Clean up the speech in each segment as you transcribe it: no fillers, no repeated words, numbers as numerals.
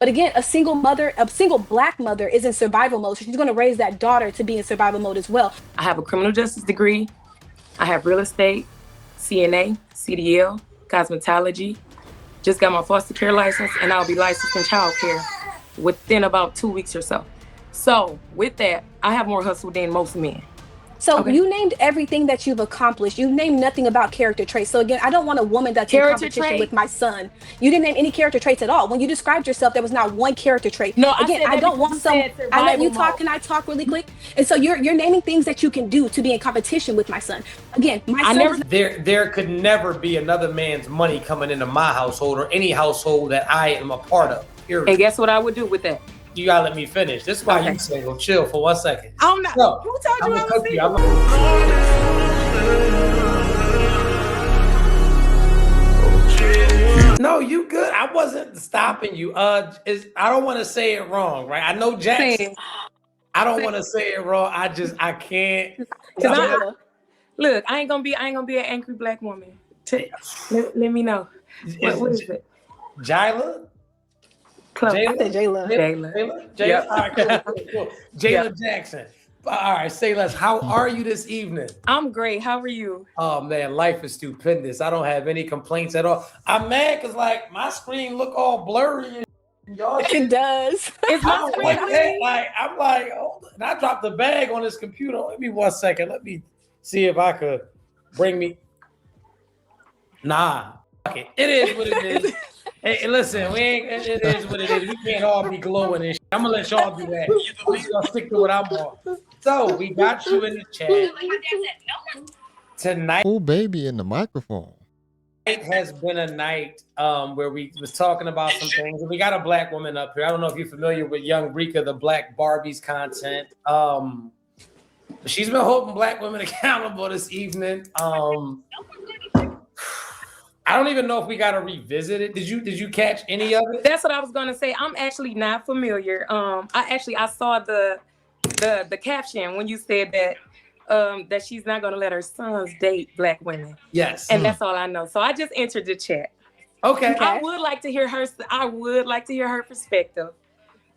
But again, a single mother, a single Black mother is in survival mode. So she's going to raise that daughter to be in survival mode as well. I have a criminal justice degree. I have real estate, CNA, CDL, cosmetology. Just got my foster care license, and I'll be licensed in child care within about 2 weeks or so. So with that, I have more hustle than most men. So you named everything that you've accomplished. You named nothing about character traits. So again, I don't want a woman that's in competition with my son. You didn't name any character traits at all. When you described yourself, there was not one character trait. No, again, I don't want some. I let you talk. Can I talk really quick? And so you're naming things that you can do to be in competition with my son. Again, my son. There could never be another man's money coming into my household or any household that I am a part of. Period. And guess what I would do with that? You gotta let me finish. This is why you single. Chill for 1 second. I'm not. No, who told you I was single? No, you good. I wasn't stopping you. I don't want to say it wrong, right? I know Jackson. I don't want to say it wrong. I can't. Look, I ain't gonna be an angry Black woman. Let me know. What is it? Jayla? I said Jayla. Yep. All right, cool. Jayla Jackson. All right, say less. How are you this evening? I'm great. How are you? Oh man, life is stupendous. I don't have any complaints at all. I'm mad because like my screen look all blurry. And y'all, it does. It's my screen. I'm like, oh, and I dropped the bag on this computer. Let me 1 second. Let me see if I could bring me. Nah, okay. It is what it is. Hey, listen, it is what it is. We can't all be glowing and shit. I'm gonna let y'all do that. I'm just gonna stick to what I'm on. So we got you in the chat. Tonight. Oh, baby in the microphone. It has been a night where we was talking about some things. And we got a Black woman up here. I don't know if you're familiar with JayBReacts, the Black Barbies content. She's been holding Black women accountable this evening. I don't even know if we got to revisit it. Did you catch any of it? That's what I was gonna say. I'm actually not familiar. I saw the caption when you said that that she's not gonna let her sons date Black women. Yes, and that's all I know. So I just entered the chat. Okay. I would like to hear her. I would like to hear her perspective.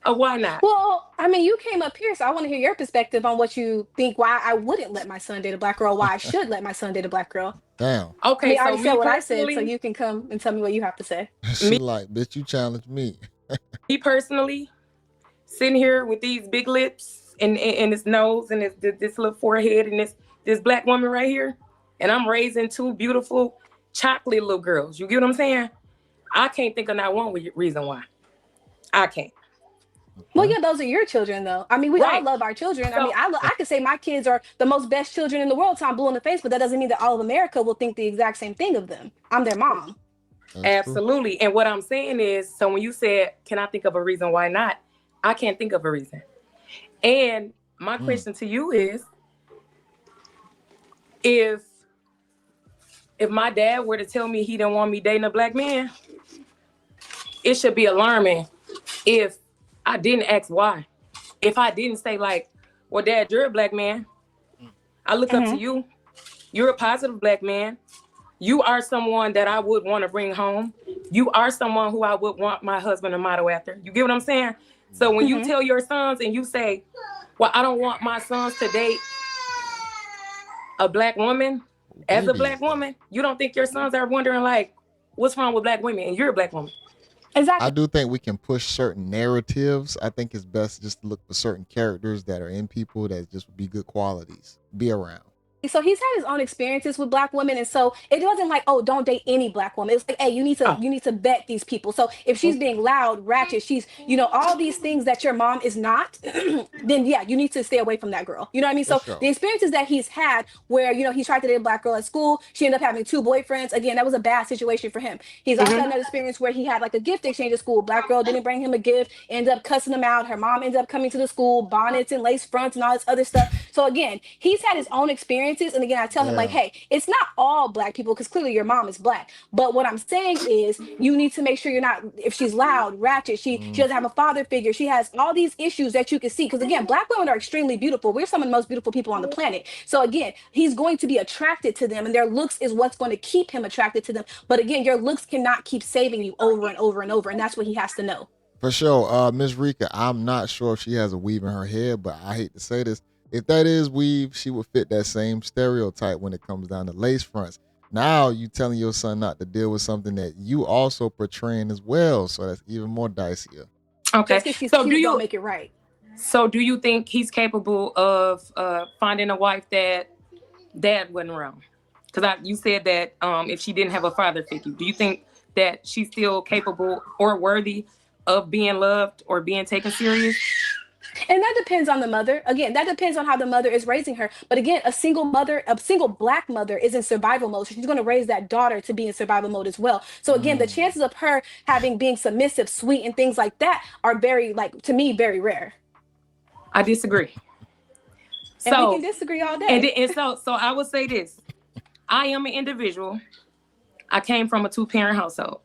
Why not? Well, I mean, you came up here, so I want to hear your perspective on what you think. Why I wouldn't let my son date a Black girl? Why I should let my son date a Black girl? Damn. Okay, I already said what I said, so you can come and tell me what you have to say. She like, bitch, you challenge me. Me personally, sitting here with these big lips and his nose and this little forehead and this Black woman right here, and I'm raising two beautiful chocolate little girls. You get what I'm saying? I can't think of not one reason why. I can't. Well, yeah, those are your children, though. I mean, we all love our children. So, I mean, I could say my kids are the most best children in the world till I'm blue in the face, but that doesn't mean that all of America will think the exact same thing of them. I'm their mom. Absolutely. And what I'm saying is, so when you said, can I think of a reason why not? I can't think of a reason. And my question to you is, if my dad were to tell me he didn't want me dating a Black man, it should be alarming if I didn't ask why. If I didn't say like, well, Dad, you're a Black man. I look up to you. You're a positive Black man. You are someone that I would want to bring home. You are someone who I would want my husband to model after. You get what I'm saying? So when you tell your sons and you say, well, I don't want my sons to date a Black woman, as a Black woman, you don't think your sons are wondering like, what's wrong with Black women? And you're a Black woman. Exactly. I do think we can push certain narratives. I think it's best just to look for certain characters that are in people that just would be good qualities, be around. So he's had his own experiences with Black women, and so it wasn't like, oh, don't date any Black woman. It's like, hey, you need to vet these people. So if she's being loud, ratchet, she's, all these things that your mom is not, then yeah, you need to stay away from that girl. You know what I mean? So the experiences that he's had where, he tried to date a Black girl at school, she ended up having 2 boyfriends. Again, that was a bad situation for him. He's also had another experience where he had like a gift exchange at school. Black girl didn't bring him a gift, ended up cussing him out. Her mom ended up coming to the school, bonnets and lace fronts and all this other stuff. So again, he's had his own experiences. And again, I tell him like, hey, it's not all Black people, because clearly your mom is Black. But what I'm saying is you need to make sure you're not, if she's loud, ratchet, she doesn't have a father figure, she has all these issues that you can see. Because again, Black women are extremely beautiful. We're some of the most beautiful people on the planet. So again, he's going to be attracted to them, and their looks is what's going to keep him attracted to them. But again, your looks cannot keep saving you over and over and over. And that's what he has to know. For sure. Miss Rika, I'm not sure if she has a weave in her head, but I hate to say this. If that is weave, she would fit that same stereotype when it comes down to lace fronts. Now you telling your son not to deal with something that you also portraying as well. So that's even more dicier. Okay. Just because she's So cute, don't make it right. So do you think he's capable of finding a wife that dad wasn't around? Because you said that if she didn't have a father figure, do you think that she's still capable or worthy of being loved or being taken serious? And that depends on the mother. Again, that depends on how the mother is raising her. But again, a single mother, a single black mother is in survival mode. So she's going to raise that daughter to be in survival mode as well. So again, the chances of her being submissive, sweet, and things like that are very, like, to me, very rare. I disagree. And we can disagree all day. And so I would say this. I am an individual. I came from a 2-parent household.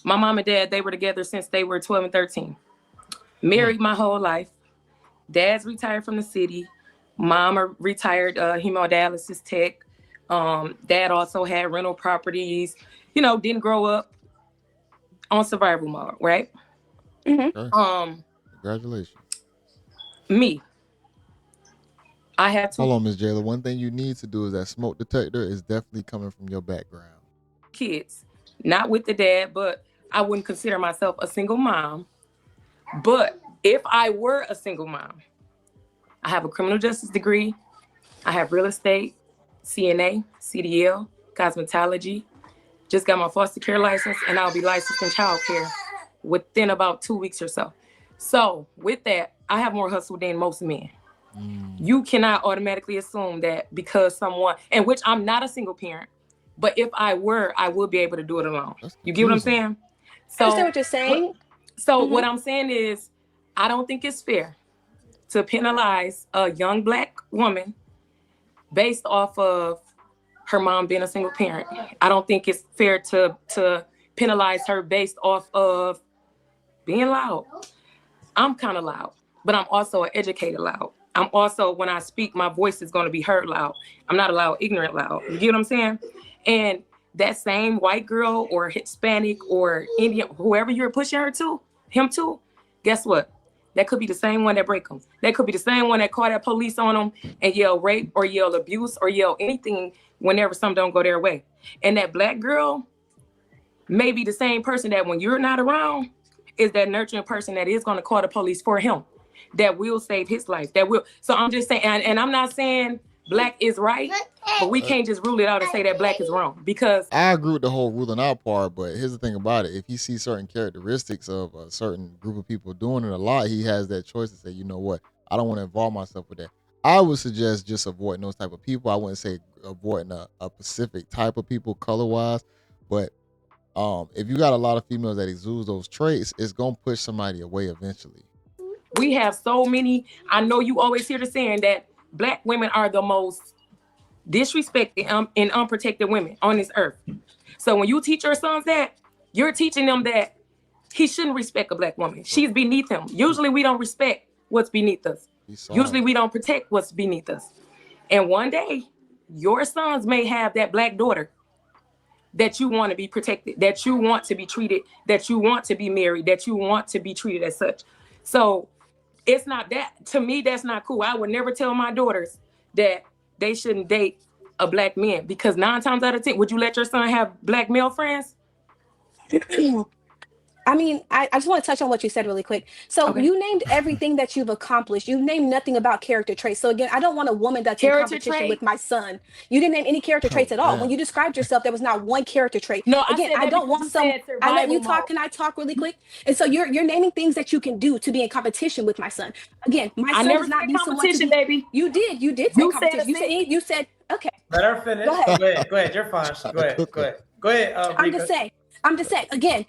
My mom and dad, they were together since they were 12 and 13. Married my whole life. Dad's retired from the city. Mom a retired hemodialysis tech. Dad also had rental properties. You know, didn't grow up on survival mode, right? Okay. Congratulations. Me. I have Hold on, Ms. Jayla. One thing you need to do is that smoke detector is definitely coming from your background. Kids, not with the dad, but I wouldn't consider myself a single mom. But if I were a single mom, I have a criminal justice degree. I have real estate, CNA, CDL, cosmetology. Just got my foster care license, and I'll be licensed in child care within about 2 weeks or so. So with that, I have more hustle than most men. You cannot automatically assume that because someone, and which I'm not a single parent, but if I were, I would be able to do it alone. You get what I'm saying? So, I understand what you're saying. What I'm saying is, I don't think it's fair to penalize a young black woman based off of her mom being a single parent. I don't think it's fair to penalize her based off of being loud. I'm kind of loud, but I'm also an educated loud. I'm also, when I speak, my voice is going to be heard loud. I'm not a loud, ignorant loud. You get what I'm saying? And that same white girl or Hispanic or Indian, whoever you're pushing him to, guess what? That could be the same one that break them. That could be the same one that call that police on them and yell rape or yell abuse or yell anything whenever something don't go their way. And that black girl may be the same person that when you're not around is that nurturing person that is going to call the police for him, that will save his life, that will. So I'm just saying, and I'm not saying black is right, but we can't just rule it out and say that black is wrong, because I agree with the whole ruling out part, but here's the thing about it. If he sees certain characteristics of a certain group of people doing it a lot, he has that choice to say, you know what, I don't want to involve myself with that. I would suggest just avoiding those type of people. I wouldn't say avoiding a specific type of people color-wise, but if you got a lot of females that exude those traits, it's going to push somebody away eventually. we have so many. I know you always hear the saying that black women are the most disrespected and unprotected women on this earth. So when you teach your sons that, you're teaching them that he shouldn't respect a black woman. She's beneath him. Usually we don't respect what's beneath us. Usually we don't protect what's beneath us. And one day, your sons may have that black daughter that you want to be protected, that you want to be treated, that you want to be married, that you want to be treated as such. So it's not that, to me, that's not cool. I would never tell my daughters that they shouldn't date a black man, because 9 times out of 10, would you let your son have black male friends? I mean, I just want to touch on what you said really quick. So you named everything that you've accomplished. You named nothing about character traits. So again, I don't want a woman that's in competition with my son. You didn't name any character traits at all. When you described yourself, there was not one character trait. No, again, I don't want some. I let you talk. Can I talk really quick? And so you're naming things that you can do to be in competition with my son. Again, my son does not be competition, baby. You did say competition. You said okay. Let her finish. Go ahead. You're fine. Go ahead. I'm just saying. Again,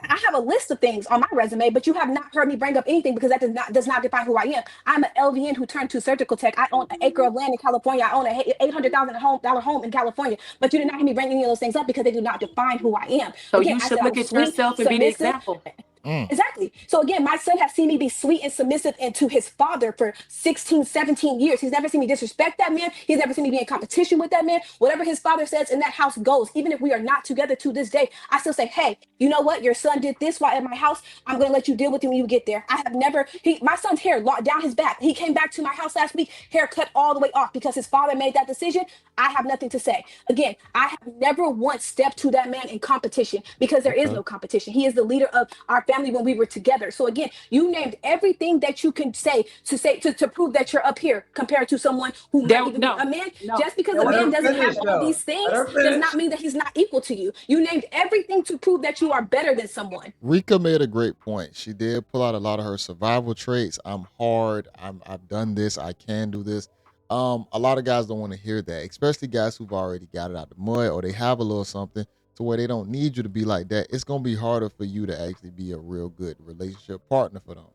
I have a list of things on my resume, but you have not heard me bring up anything, because that does not define who I am. I'm an LVN who turned to surgical tech. I own an acre of land in California. I own an $800,000 home in California. But you did not hear me bring any of those things up because they do not define who I am. So again, you should look at yourself and be the example. Exactly. So again, my son has seen me be sweet and submissive and to his father for 16, 17 years. He's never seen me disrespect that man. He's never seen me be in competition with that man. Whatever his father says in that house goes. Even if we are not together to this day, I still say, hey, you know what? Your son did this while at my house. I'm going to let you deal with him when you get there. I have never, my son's hair down his back. He came back to my house last week, hair cut all the way off because his father made that decision. I have nothing to say. Again, I have never once stepped to that man in competition because there is no competition. He is the leader of our family when we were together. So again, you named everything that you can say to prove that you're up here compared to someone who might even be a man. Just because a man doesn't have all these things does not mean that he's not equal to you. You named everything to prove that you are better than someone. Rika made a great point. She did pull out a lot of her survival traits. I'm hard. I've done this. I can do this. A lot of guys don't want to hear that, especially guys who've already got it out the mud or they have a little something to where they don't need you to be like that. It's gonna be harder for you to actually be a real good relationship partner for them.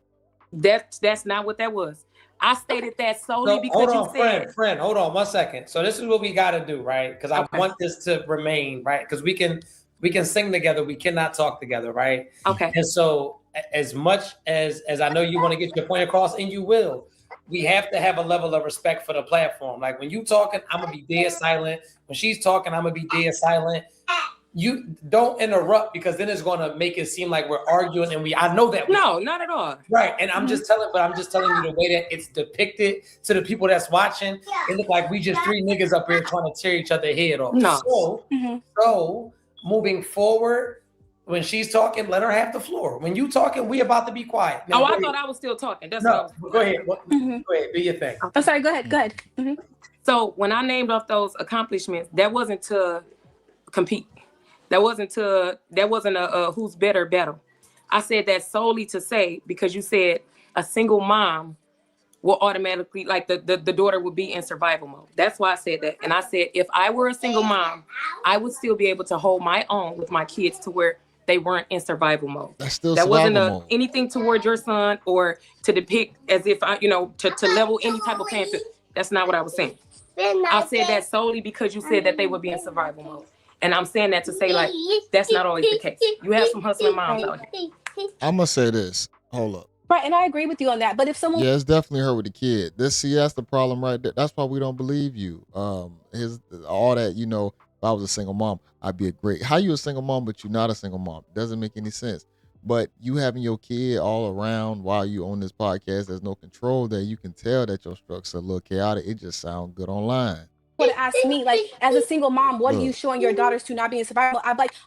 That's not what that was. I stated that solely because you said. Friend, hold on 1 second. So this is what we got to do, right? Because I want this to remain, right? Because we can sing together, we cannot talk together, right? Okay. And so as much as I know you want to get your point across, and you will, we have to have a level of respect for the platform. Like when you talking, I'm gonna be dead silent. When she's talking, I'm gonna be dead silent. You don't interrupt because then it's gonna make it seem like we're arguing, and I know that. No, not at all. Right, and I'm just telling you the way that it's depicted to the people that's watching. It look like we just three niggas up here trying to tear each other head off. No. So moving forward, when she's talking, let her have the floor. When you talking, we about to be quiet. Now, I thought I was still talking. That's no. Go ahead. Go ahead. Do your thing. I'm sorry. Go ahead. So when I named off those accomplishments, that wasn't to compete. That wasn't a who's better battle. I said that solely to say, because you said a single mom will automatically, like the daughter would be in survival mode. That's why I said that. And I said, if I were a single mom, I would still be able to hold my own with my kids to where they weren't in survival mode. That's still that survival wasn't mode. Anything toward your son or to depict as if I, to level any type of playing field. That's not what I was saying. I said that solely because you said that they would be in survival mode. And I'm saying that to say, like, that's not always the case. You have some hustling moms out here. I'm gonna say this. Hold up. Right, and I agree with you on that. But if someone, yeah, it's definitely her with the kid. That's the problem right there. That's why we don't believe you. All that, if I was a single mom, I'd be a great. How you a single mom, but you're not a single mom? Doesn't make any sense. But you having your kid all around while you on this podcast, there's no control there. You can tell that your structure a little chaotic. It just sounds good online. would ask me, like, as a single mom, what are you showing your daughters to not be in survival?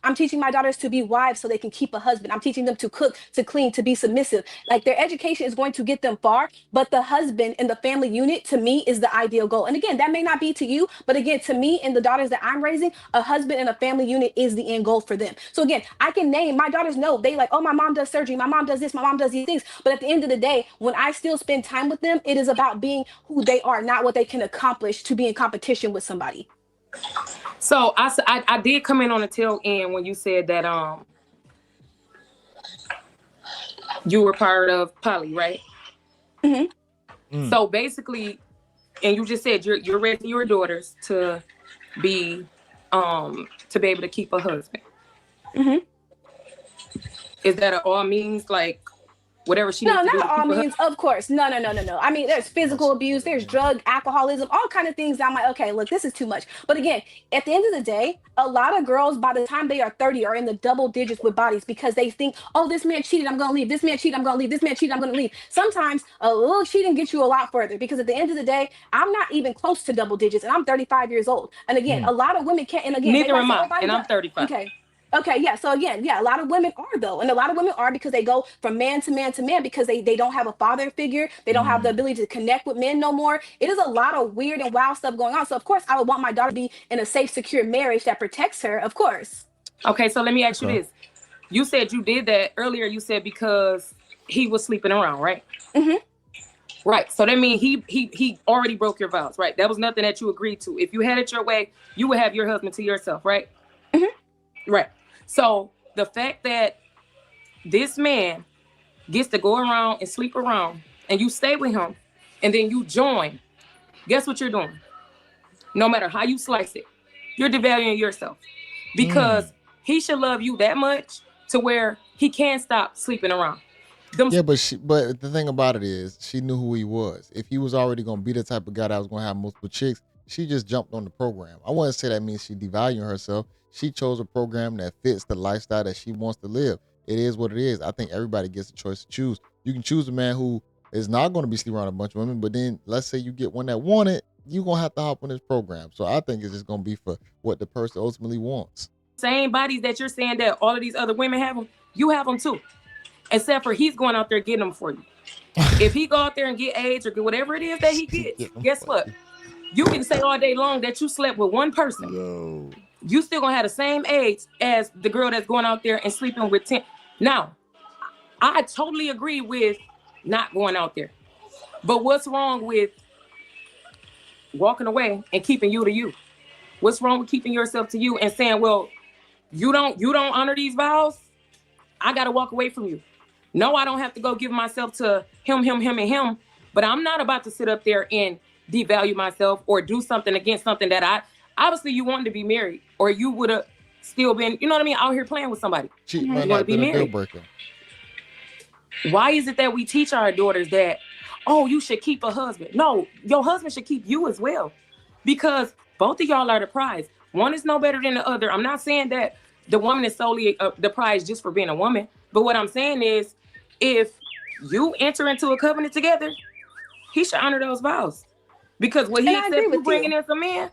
I'm teaching my daughters to be wives so they can keep a husband. I'm teaching them to cook, to clean, to be submissive. Like, their education is going to get them far, but the husband and the family unit, to me, is the ideal goal. And again, that may not be to you, but again, to me and the daughters that I'm raising, a husband and a family unit is the end goal for them. So again, I can name, my daughters know, they like, oh, my mom does surgery, my mom does this, my mom does these things. But at the end of the day, when I still spend time with them, it is about being who they are, not what they can accomplish to be in competition with somebody. So I did come in on the tail end when you said that you were part of poly, right? Mm-hmm. So basically, and you just said you're raising your daughters to be able to keep a husband. Mm-hmm. Is that all means like whatever she needs to do? No, not all means, of course. No. I mean, there's physical abuse, there's drug, alcoholism, all kind of things. I'm like, okay, look, this is too much. But again, at the end of the day, a lot of girls by the time they are 30 are in the double digits with bodies because they think, oh, this man cheated, I'm gonna leave. This man cheated, I'm gonna leave. This man cheated, I'm gonna leave. Sometimes a little cheating gets you a lot further because at the end of the day, I'm not even close to double digits and I'm 35 years old. And again, a lot of women can't. And again, neither am I, and I'm 35. Okay, yeah. So again, yeah, a lot of women are though. And a lot of women are because they go from man to man to man because they don't have a father figure. They don't have the ability to connect with men no more. It is a lot of weird and wild stuff going on. So of course, I would want my daughter to be in a safe, secure marriage that protects her, of course. Okay, so let me ask you this. You said you did that earlier. You said because he was sleeping around, right? Mm-hmm. Right. So that means he already broke your vows, right? That was nothing that you agreed to. If you had it your way, you would have your husband to yourself, right? Mm-hmm. Right. So the fact that this man gets to go around and sleep around and you stay with him and then you join, guess what you're doing? No matter how you slice it, you're devaluing yourself because he should love you that much to where he can't stop sleeping around. Yeah, but the thing about it is, she knew who he was. If he was already gonna be the type of guy that was gonna have multiple chicks, she just jumped on the program. I wouldn't say that means she devaluing herself. She chose a program that fits the lifestyle that she wants to live. It is what it is. I think everybody gets a choice to choose. You can choose a man who is not going to be sleeping around a bunch of women, but then let's say you get one that want it, you're gonna have to hop on this program. So I think it's just gonna be for what the person ultimately wants. Same bodies that you're saying that all of these other women have them, you have them too. Except for he's going out there getting them for you. If he go out there and get AIDS or get whatever it is that he gets, guess what? You can say all day long that you slept with one person. Yo. You still gonna have the same AIDS as the girl that's going out there and sleeping with 10. Now, I totally agree with not going out there. But what's wrong with walking away and keeping you to you? What's wrong with keeping yourself to you and saying, well, you don't honor these vows? I gotta walk away from you. No, I don't have to go give myself to him, and him. But I'm not about to sit up there and devalue myself or do something against something that I obviously you wanted to be married, or you would have still been, you know what I mean, out here playing with somebody. Cheating You might wanna not be been a deal married. breaker. Why is it that we teach our daughters that, oh, you should keep a husband? No, your husband should keep you as well, because both of y'all are the prize. One is no better than the other. I'm not saying that the woman is solely the prize just for being a woman, but what I'm saying is, if you enter into a covenant together, he should honor those vows, because what he And I agree accepts you with bringing you. in some men.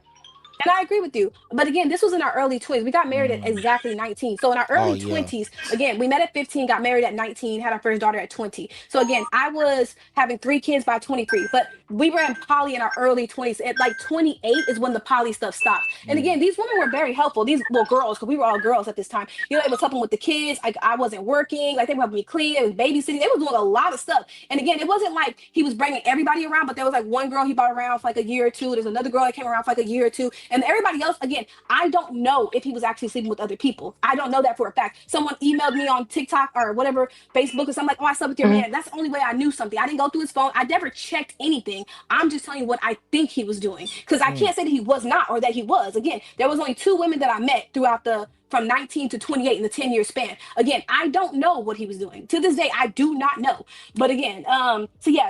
And I agree with you. But again, this was in our early 20s. We got married at exactly 19. So in our Oh early yeah. 20s, again, we met at 15, got married at 19, had our first daughter at 20. So again, I was having 3 kids by 23. But we were in poly in our early 20s. At like 28 is when the poly stuff stopped. And again, these women were very helpful. These, well, girls, because we were all girls at this time. You know, it was helping with the kids. Like, I wasn't working. Like, they were helping me clean. It was babysitting. They were doing a lot of stuff. And again, it wasn't like he was bringing everybody around, but there was like one girl he brought around for like a year or two. There's another girl that came around for like a year or two. And everybody else, again, I don't know if he was actually sleeping with other people. I don't know that for a fact. Someone emailed me on TikTok or whatever, Facebook, or something like, oh, I slept with your man. That's the only way I knew something. I didn't go through his phone. I never checked anything. I'm just telling you what I think he was doing, because I can't say that he was not or that he was. Again, there was only 2 women that I met throughout from 19 to 28 in the 10-year span. Again, I don't know what he was doing. To this day, I do not know. But again,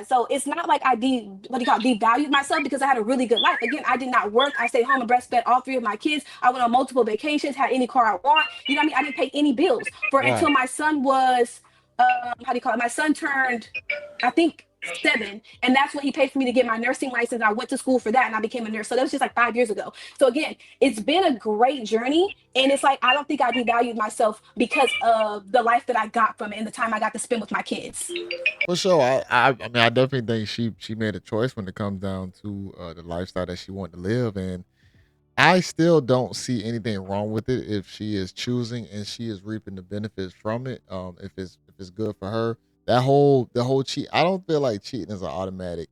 so it's not like I devalued myself, because I had a really good life. Again, I did not work. I stayed home and breastfed all 3 of my kids. I went on multiple vacations, had any car I want. You know what I mean? I didn't pay any bills until my son was, my son turned, I think, 7, and that's when he paid for me to get my nursing license. I went to school for that, and I became a nurse. So that was just like 5 years ago. So again, it's been a great journey, and it's like I don't think I devalued myself because of the life that I got from it and the time I got to spend with my kids. For sure. I mean, I definitely think she made a choice when it comes down to the lifestyle that she wanted to live, and I still don't see anything wrong with it if she is choosing and she is reaping the benefits from it. If it's good for her. The whole cheat. I don't feel like cheating is an automatic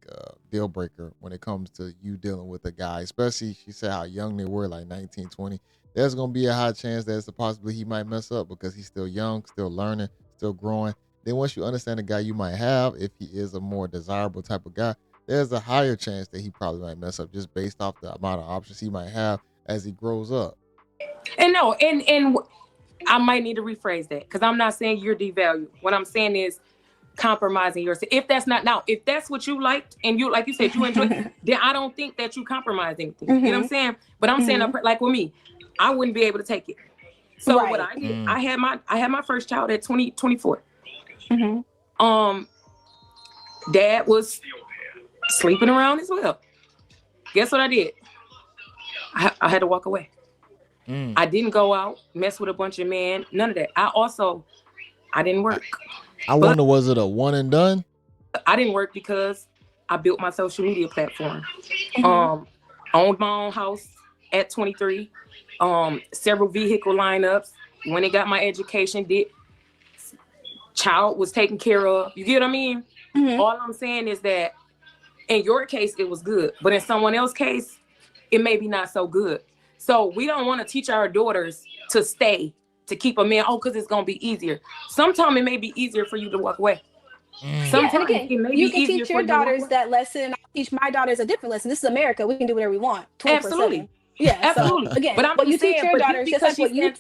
deal breaker when it comes to you dealing with a guy, especially she said how young they were, like 19, 20. There's gonna be a high chance that it's a possibility he might mess up because he's still young, still learning, still growing. Then once you understand the guy you might have, if he is a more desirable type of guy, there's a higher chance that he probably might mess up just based off the amount of options he might have as he grows up. And no, and I might need to rephrase that, because I'm not saying you're devalued. What I'm saying is compromising yourself. If that's what you liked, and you, like you said, you enjoyed, then I don't think that you compromise anything. You know what I'm saying? But I'm saying, like with me, I wouldn't be able to take it. So what I did, I had my first child at 24. Dad was sleeping around as well. Guess what I did? I had to walk away. I didn't go out, mess with a bunch of men, none of that. I didn't work. I wonder, was it a one and done? I didn't work because I built my social media platform. Owned my own house at 23. Several vehicle lineups. When I got my education, child was taken care of. You get what I mean? All I'm saying is that in your case, it was good. But in someone else's case, it may be not so good. So we don't want to teach our daughters to stay, to keep a man, because it's going to be easier. Sometimes it may be easier for you to walk away. Sometimes again, it may you be can easier teach for your you to walk daughters away. that lesson. I teach my daughters a different lesson. This is America. We can do whatever we want. 24/7. Absolutely. Yeah. Absolutely. So again, but I'm what you saying, teach your but daughters, just like what you.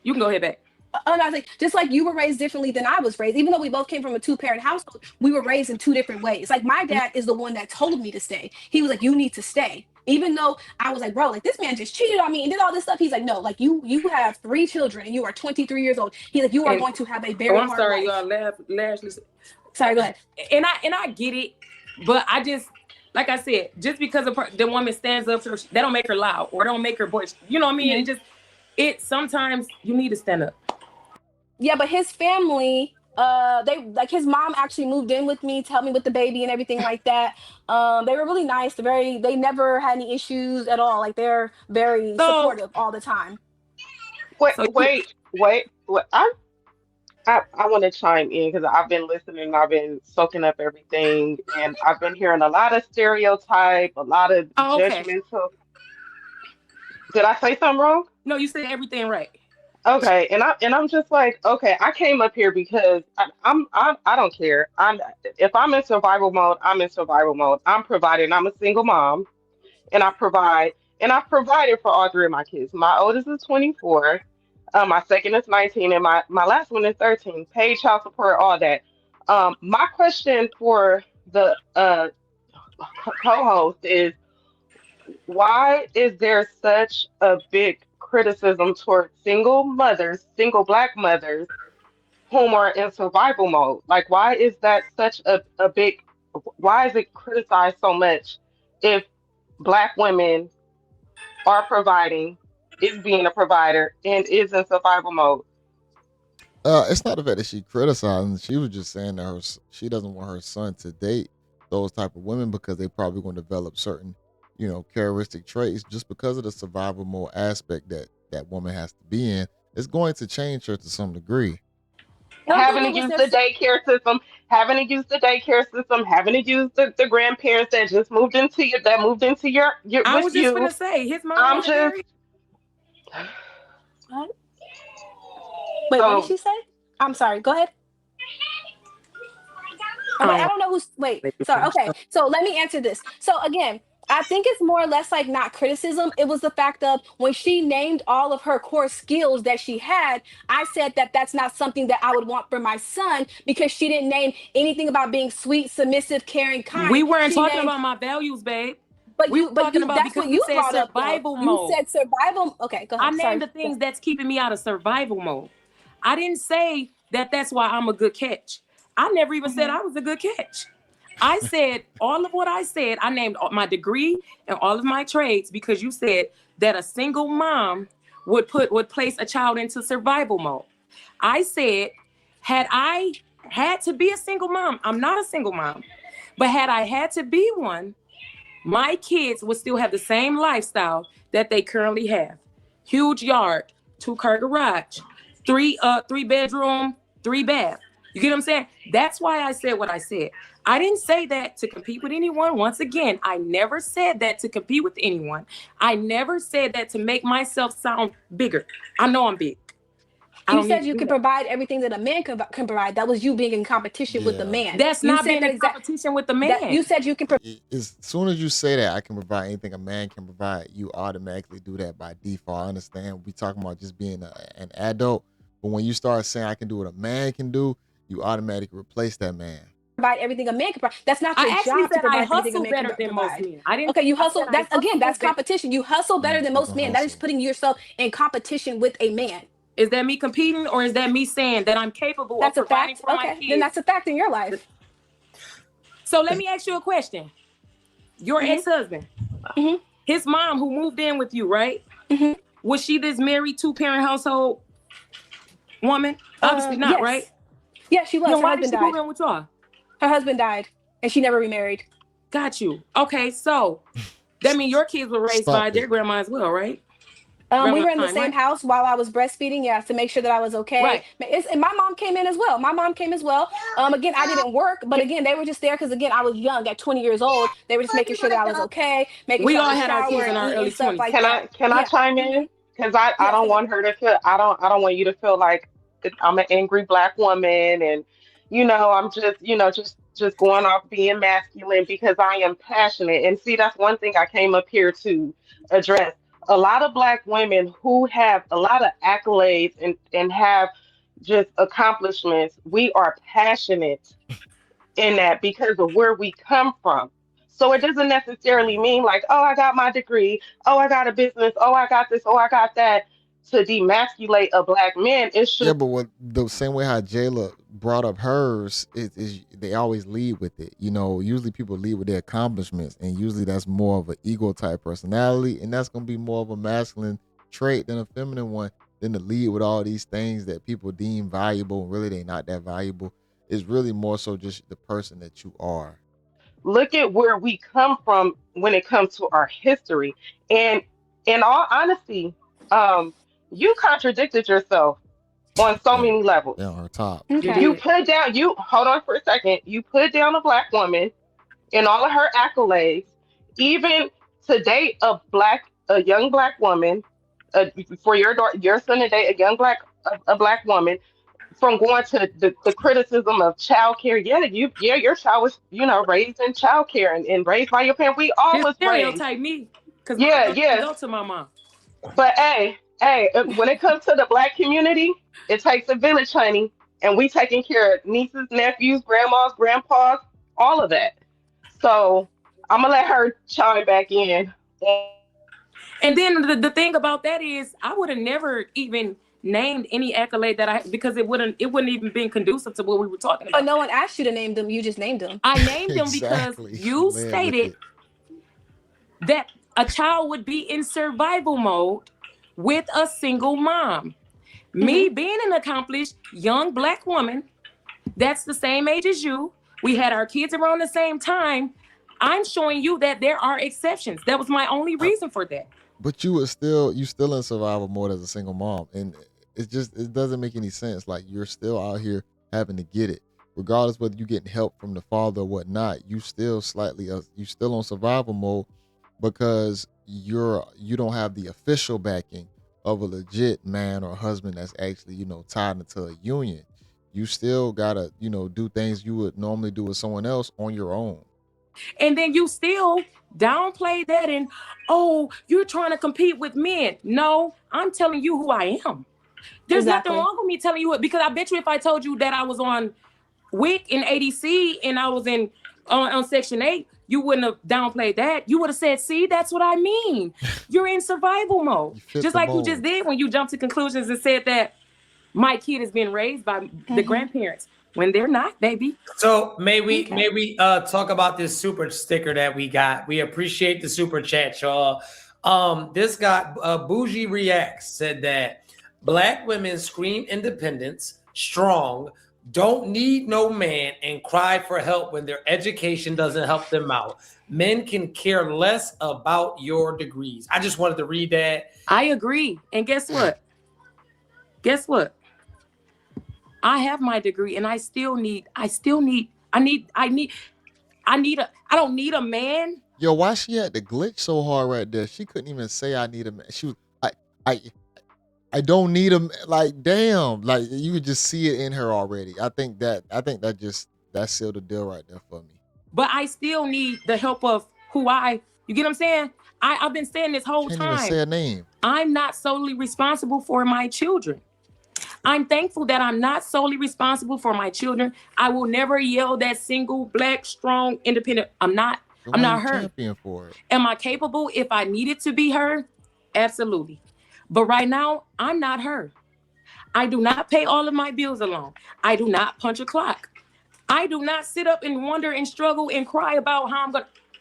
You can go ahead back. And I was like, just like you were raised differently than I was raised, even though we both came from a 2-parent household, we were raised in 2 different ways. Like my dad is the one that told me to stay. He was like, you need to stay. Even though I was like, bro, like this man just cheated on me and did all this stuff. He's like, no, like you have 3 children and you are 23 years old. He's like, you are going to have a very I'm hard sorry, life. y'all laughed. Sorry, go ahead. And I get it, but I just, like I said, just because the woman stands up to her, that don't make her loud or don't make her voice. You know what I mean? Mm-hmm. Sometimes you need to stand up. Yeah, but his family, they like his mom actually moved in with me to help me with the baby and everything like that. They were really nice. They never had any issues at all. Like they're very supportive all the time. Wait. I want to chime in because I've been listening, I've been soaking up everything, and I've been hearing a lot of stereotype, a lot of judgmental. Did I say something wrong? No, you said everything right. Okay, and I'm just like, okay, I came up here because I don't care. If I'm in survival mode, I'm in survival mode. I'm providing. I'm a single mom, and I've provided for all 3 of my kids. My oldest is 24, my second is 19, and my last one is 13. Paid child support, all that. My question for the co-host is, why is there such a big criticism towards single mothers, single Black mothers, whom are in survival mode? Like, why is that such a big? Why is it criticized so much if Black women are providing, is being a provider, and is in survival mode? It's not the fact that she criticizing. She was just saying that she doesn't want her son to date those type of women because they probably going to develop certain, characteristic traits just because of the survival mode aspect that woman has to be in. It's going to change her to some degree. Having to use the daycare system, having to use the grandparents that just moved into your I was just gonna say his mom was married. What? Wait, what did she say? I'm sorry. Go ahead. I don't know who's. Wait. Sorry. Okay. So let me answer this. So again, I think it's more or less like not criticism. It was the fact of when she named all of her core skills that she had, I said that that's not something that I would want for my son because she didn't name anything about being sweet, submissive, caring, kind. We weren't talking about my values, babe. But that's what you said, survival mode. You said survival. Okay, go ahead. I named the things that's keeping me out of survival mode. I didn't say that that's why I'm a good catch. I never even said I was a good catch. I said all of what I said. I named my degree and all of my trades because you said that a single mom would place a child into survival mode. I said, had I had to be a single mom, I'm not a single mom, but had I had to be one, my kids would still have the same lifestyle that they currently have. Huge yard, 2-car garage, 3 bedroom, 3 bath. You get what I'm saying? That's why I said what I said. I didn't say that to compete with anyone. Once again, I never said that to compete with anyone. I never said that to make myself sound bigger. I know I'm big. You said you can provide everything that a man can provide. That was you being in competition with the man. That's not being in competition with the man. You said you can as soon as you say that I can provide anything a man can provide, you automatically do that by default. I understand we talking about just being an adult, but when you start saying I can do what a man can do, you automatically replace that man. Provide everything a man can provide. That's not your job to provide everything a man can provide. Okay, you hustle. That's competition. You hustle better than most men. That is putting yourself in competition with a man. Is that me competing or is that me saying that I'm capable of providing for my kids? Then that's a fact in your life. So let me ask you a question. Your ex-husband, his mom who moved in with you, right? Was she this married 2-parent household woman? Obviously not, yes. Right? Yeah, she was. Then her why husband did she move in with y'all? Her husband died and she never remarried. Got you. Okay, so that means your kids were raised by their grandma as well, right? We were in the same house while I was breastfeeding, to make sure that I was okay. Right. And my mom came in as well. Again, I didn't work, but again, they were just there because again, I was young at 20 years old. They were just making sure that I was okay. We all had our kids in our early 20s. Like can I chime in? Because I don't want her to feel. I don't want you to feel like I'm an angry Black woman, and I'm just going off being masculine because I am passionate. And see, that's one thing I came up here to address. A lot of Black women who have a lot of accolades and have just accomplishments, we are passionate in that because of where we come from. So it doesn't necessarily mean like, oh, I got my degree, oh, I got a business, oh, I got this, oh, I got that, to demasculate a Black man. It's Yeah, just but what the same way how Jayla brought up hers is they always lead with it. You know, usually people lead with their accomplishments, and usually that's more of an ego type personality, and that's gonna be more of a masculine trait than a feminine one. Than to lead with all these things that people deem valuable, and really they not that valuable. It's really more so just the person that you are. look at where we come from when it comes to our history. And in all honesty, um, you contradicted yourself on so Yeah, many levels. they're on her top. You Okay. You did. put down, you hold on for a second, you put down a Black woman in all of her accolades, even to date a young Black woman, for your son to date a young a Black woman, from going to the criticism of child care. Yeah, your child was, raised in child care and raised by your parents. We all You was raised. stereotype me because my Yeah, daughter didn't yeah. go to my mom. But hey, when it comes to the Black community, it takes a village, honey. And we taking care of nieces, nephews, grandmas, grandpas, all of that. So I'm gonna let her chime back in. And then the thing about that is, I would have never even named any accolade that I because it wouldn't even been conducive to what we were talking But about. no one asked you to name them. You just named them. I named them because Exactly. you Led with stated it. that a child would be in survival mode with a single mom. Me being an accomplished young Black woman that's the same age as you, we had our kids around the same time. I'm showing you that there are exceptions. That was my only reason for that. But you still in survival mode as a single mom, and it doesn't make any sense. Like you're still out here having to get it, regardless whether you getting help from the father or whatnot. You still you still on survival mode because you don't have the official backing of a legit man or husband that's actually tied into a union. You still gotta do things you would normally do with someone else on your own. And then you still downplay that and, oh, you're trying to compete with men. No, I'm telling you who I am. There's Exactly. nothing wrong with me telling you it, because I bet you if I told you that I was on WIC in ADC and I was on Section 8, you wouldn't have downplayed that. You would have said, see, that's what I mean. You're in survival mode. You fit Just the like you mold. just did when you jumped to conclusions and said that my kid is being raised by the grandparents when they're not, baby. So may we talk about this super sticker that we got? We appreciate the super chat, y'all. This guy JayBReacts said that Black women scream independence, strong, don't need no man, and cry for help when their education doesn't help them out. Men can care less about your degrees. I just wanted to read that. I agree. And guess what? I have my degree and I don't need a man. Yo, why she had to glitch so hard right there? She couldn't even say I need a man. She was I don't need him. Like, damn, like you could just see it in her already. I think that sealed the deal right there for me. But I still need the help of you get what I'm saying? I've been saying this whole Can't even say a time. name. I'm not solely responsible for my children. I'm thankful that I'm not solely responsible for my children. I will never yell that single, Black, strong, independent. I'm not So why you her. champion for it. Am I capable if I needed to be her? Absolutely. But right now, I'm not her. I do not pay all of my bills alone. I do not punch a clock. I do not sit up and wonder and struggle and cry about how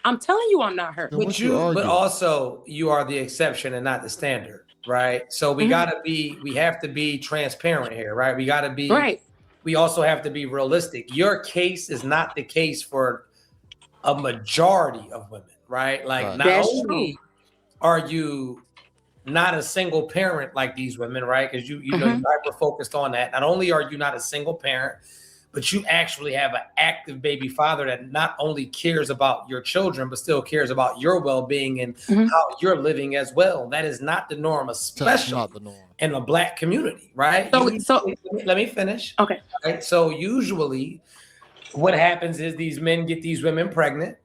I'm telling you, I'm not her. Then what you But arguing? also you are the exception and not the standard, right? So we have to be transparent here, right? We gotta be Right. We also have to be realistic. Your case is not the case for a majority of women, right? Like Right. not That's only are you not a single parent like these women, right? Because you know you're hyper focused on that. Not only are you not a single parent, but you actually have an active baby father that not only cares about your children, but still cares about your well-being and how you're living as well. That is not the norm, That's especially not the norm. in a Black community, right? So Let me finish. okay. Right? So usually what happens is these men get these women pregnant,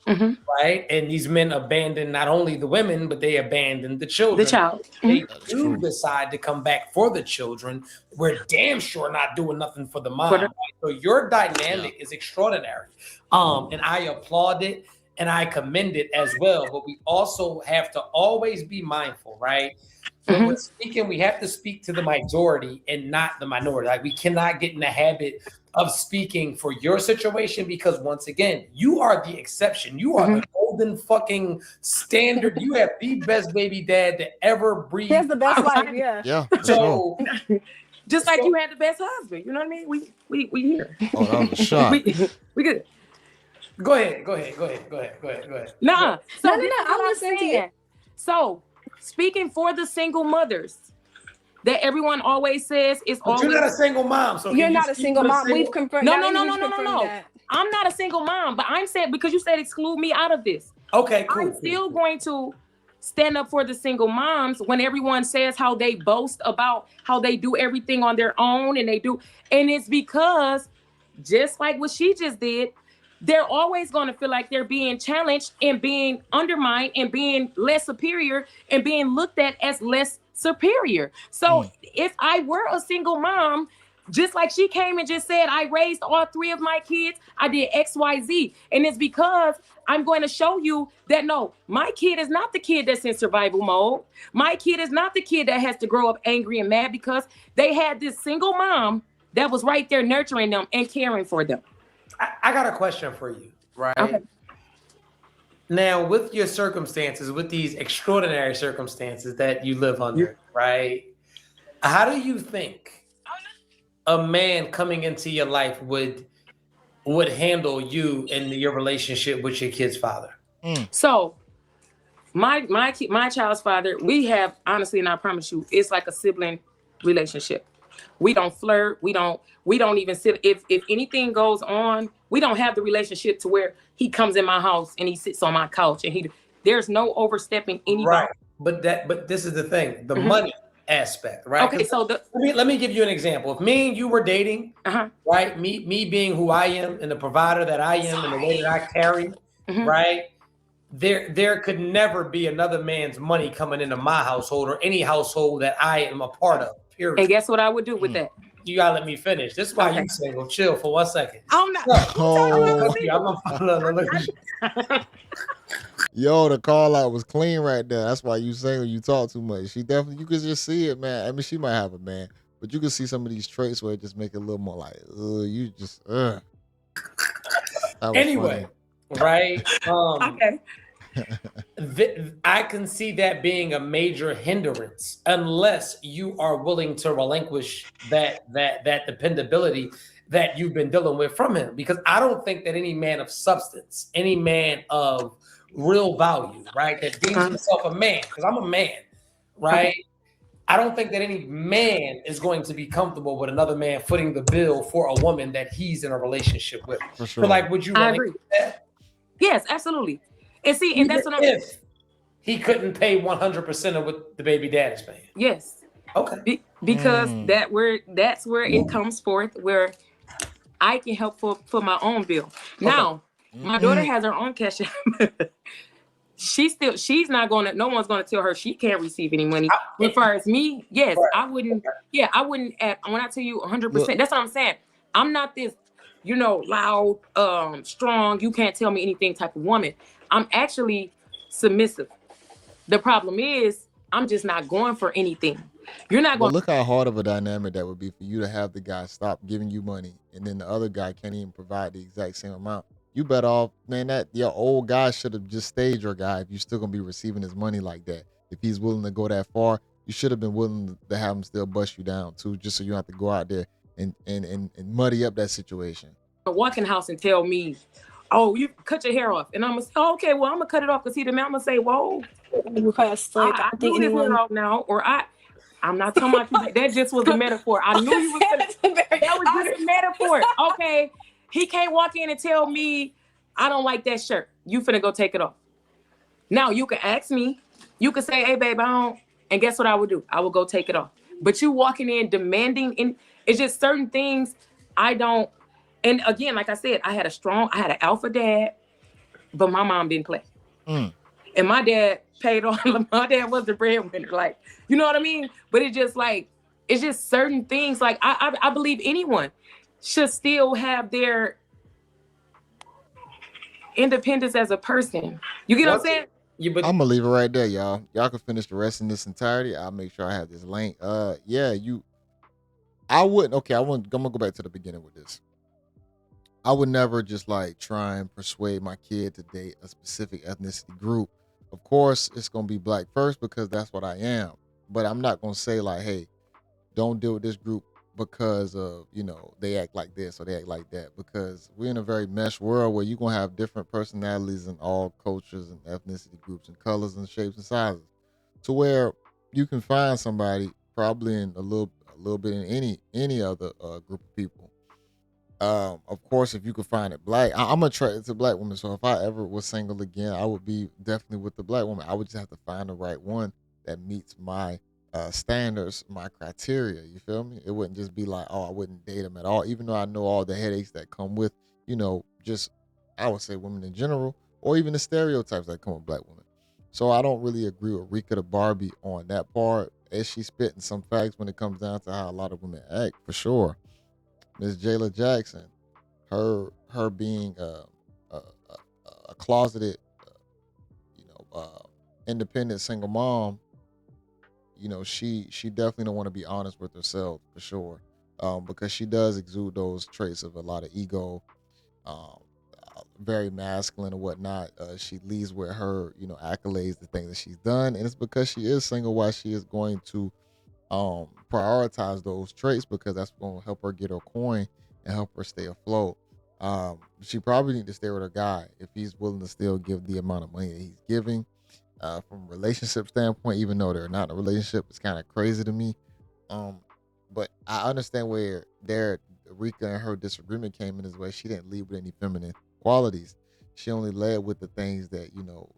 right? And these men abandon not only the women, but they abandon the children. The child. They do decide to come back for the children. We're damn sure not doing nothing for the mom. Right? So your dynamic is extraordinary. And I applaud it and I commend it as well. But we also have to always be mindful, right? When we're speaking, we have to speak to the majority and not the minority. Like we cannot get in the habit of speaking for your situation because once again, you are the exception. You are the golden fucking standard. You have the best baby dad that ever breathed. He has the best life, yeah. Yeah. So just like you had the best husband, you know what I mean? We here. Oh, that was a shot. we good. Go ahead. Nah. So No, I'm listening to you. So speaking for the single mothers that everyone always says is but always. you're not a single mom, so You're not a single mom. We've confirmed. No. That. I'm not a single mom, but I'm saying because you said exclude me out of this. Okay, cool. I'm still going to stand up for the single moms when everyone says how they boast about how they do everything on their own and it's because just like what she just did, they're always going to feel like they're being challenged and being undermined and being less superior and being looked at as less superior. So if I were a single mom, just like she came and just said, I raised all 3 of my kids, I did X, Y, Z. And it's because I'm going to show you that, no, my kid is not the kid that's in survival mode. My kid is not the kid that has to grow up angry and mad because they had this single mom that was right there nurturing them and caring for them. I got a question for you, right? Okay. Now, with your circumstances, with these extraordinary circumstances that you live under, right? How do you think a man coming into your life would handle you and your relationship with your kid's father? So, my child's father, we have honestly, and I promise you, it's like a sibling relationship. We don't flirt. We don't even sit. If anything goes on, we don't have the relationship to where he comes in my house and he sits on my couch and there's no overstepping anybody. Right. But this is the thing, the money aspect, right? Okay, so let me give you an example. If me and you were dating, right? Me being who I am and the provider that I am and the way that I carry, right? There could never be another man's money coming into my household or any household that I am a part of. Period. And guess what I would do with that? You gotta let me finish. This is why you single. Chill for 1 second. I'm not. Yo, the call out was clean right there. That's why you single. You talk too much. She definitely, you could just see it, man. I mean, she might have a man, but you can see some of these traits where it just make it a little more like, you just, Anyway, funny. Right? Okay. I can see that being a major hindrance unless you are willing to relinquish that dependability that you've been dealing with from him. Because I don't think that any man of substance, any man of real value, right, that deems himself a man, because I'm a man, right? Okay. I don't think that any man is going to be comfortable with another man footing the bill for a woman that he's in a relationship with. For sure. So, like, would you agree? That? Yes, absolutely. And see, and that's what I'm. If he couldn't pay 100% of what the baby dad is paying. Yes. Okay. Because that's where it comes forth, where I can help for my own bill. Okay. Now, my daughter has her own Cashapp. She's not gonna. No one's gonna tell her she can't receive any money. As far as me, yes, right. I wouldn't. Yeah, I wouldn't. When I tell you 100%, that's what I'm saying. I'm not this, loud, strong. You can't tell me anything type of woman. I'm actually submissive. The problem is, I'm just not going for anything. You're not going. Look how hard of a dynamic that would be for you to have the guy stop giving you money, and then the other guy can't even provide the exact same amount. You better off, man, that your old guy should have just stayed your guy if you're still going to be receiving his money like that. If he's willing to go that far, you should have been willing to have him still bust you down too, just so you don't have to go out there and muddy up that situation. Walk in the house and tell me, oh, you cut your hair off. And I'm going to say, oh, okay, well, I'm going to cut it off because I'm going to say, whoa, I do this hair off now. Or I'm not talking about you. That just was a metaphor. I knew you was going to. That was just a metaphor. Okay. He can't walk in and tell me, I don't like that shirt. You finna go take it off. Now, you can ask me. You can say, hey, babe, I don't. And guess what I would do? I would go take it off. But you walking in demanding, and it's just certain things I don't. And again, like I said, I had an alpha dad, but my mom didn't play. Mm. And my dad paid on. My dad was the breadwinner, like, you know what I mean. But it's just certain things. Like I believe anyone should still have their independence as a person. You get what I'm saying? Yeah, but I'm gonna leave it right there, y'all. Y'all can finish the rest in this entirety. I'll make sure I have this link. Yeah, I wouldn't. Okay, I'm gonna go back to the beginning with this. I would never just like try and persuade my kid to date a specific ethnicity group. Of course, it's gonna be black first because that's what I am. But I'm not gonna say like, hey, don't deal with this group because of, they act like this or they act like that, because we're in a very mesh world where you're gonna have different personalities in all cultures and ethnicity groups and colors and shapes and sizes, to where you can find somebody probably in a little bit in any other group of people. Of course, if you could find it black, I'm attracted to black women. So if I ever was single again, I would be definitely with the black woman. I would just have to find the right one that meets my standards, my criteria. You feel me? It wouldn't just be like, oh, I wouldn't date them at all, even though I know all the headaches that come with, just, I would say, women in general, or even the stereotypes that come with black women. So I don't really agree with Rika the Barbie on that part. Is she spitting some facts when it comes down to how a lot of women act? For sure. Miss Jayla Jackson, her being a closeted, independent single mom, she definitely don't want to be honest with herself, for sure, because she does exude those traits of a lot of ego, um, very masculine and whatnot. She leads with her, accolades, the things that she's done, and it's because she is single. Why she is going to prioritize those traits, because that's going to help her get her coin and help her stay afloat. She probably need to stay with her guy if he's willing to still give the amount of money that he's giving. From a relationship standpoint, even though they're not in a relationship, it's kind of crazy to me. But I understand where Rika and her disagreement came in, is where she didn't lead with any feminine qualities. She only led with the things that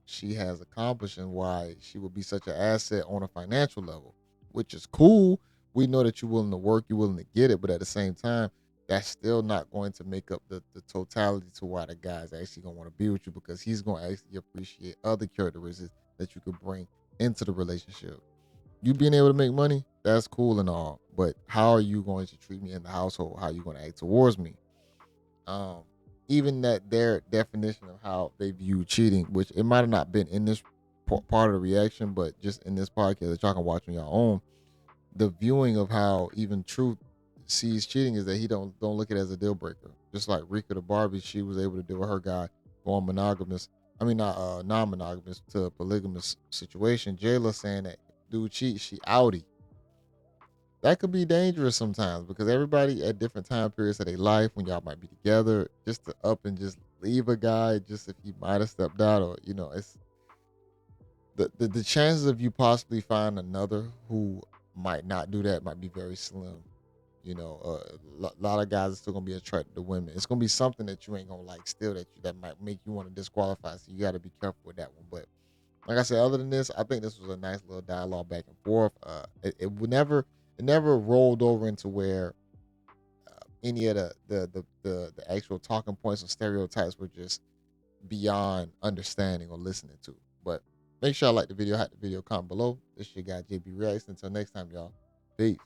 she has accomplished and why she would be such an asset on a financial level, which is cool. We know that you're willing to work, you're willing to get it, but at the same time, that's still not going to make up the totality to why the guy's actually going to want to be with you, because he's going to actually appreciate other characteristics that you could bring into the relationship. You being able to make money, that's cool and all, but how are you going to treat me in the household? How are you going to act towards me? Even that their definition of how they view cheating, which it might have not been in this part of the reaction, but just in this podcast that y'all can watch on your own, the viewing of how even Truth sees cheating is that he don't look at it as a deal breaker. Just like Rika the Barbie, she was able to deal with her guy going monogamous. I mean, not non-monogamous to a polygamous situation. Jayla saying that dude cheats, she outie. That could be dangerous sometimes, because everybody at different time periods of their life, when y'all might be together, just to up and just leave a guy just if he might have stepped out, or it's the chances of you possibly find another who might not do that might be very slim. A lot of guys are still gonna be attracted to women. It's gonna be something that you ain't gonna like still, that might make you want to disqualify. So you got to be careful with that one. But like I said, other than this, I think this was a nice little dialogue back and forth. It never rolled over into where any of the actual talking points or stereotypes were just beyond understanding or listening to. But make sure I like the video, comment below. This your guy JayBReacts. Until next time, y'all. Peace.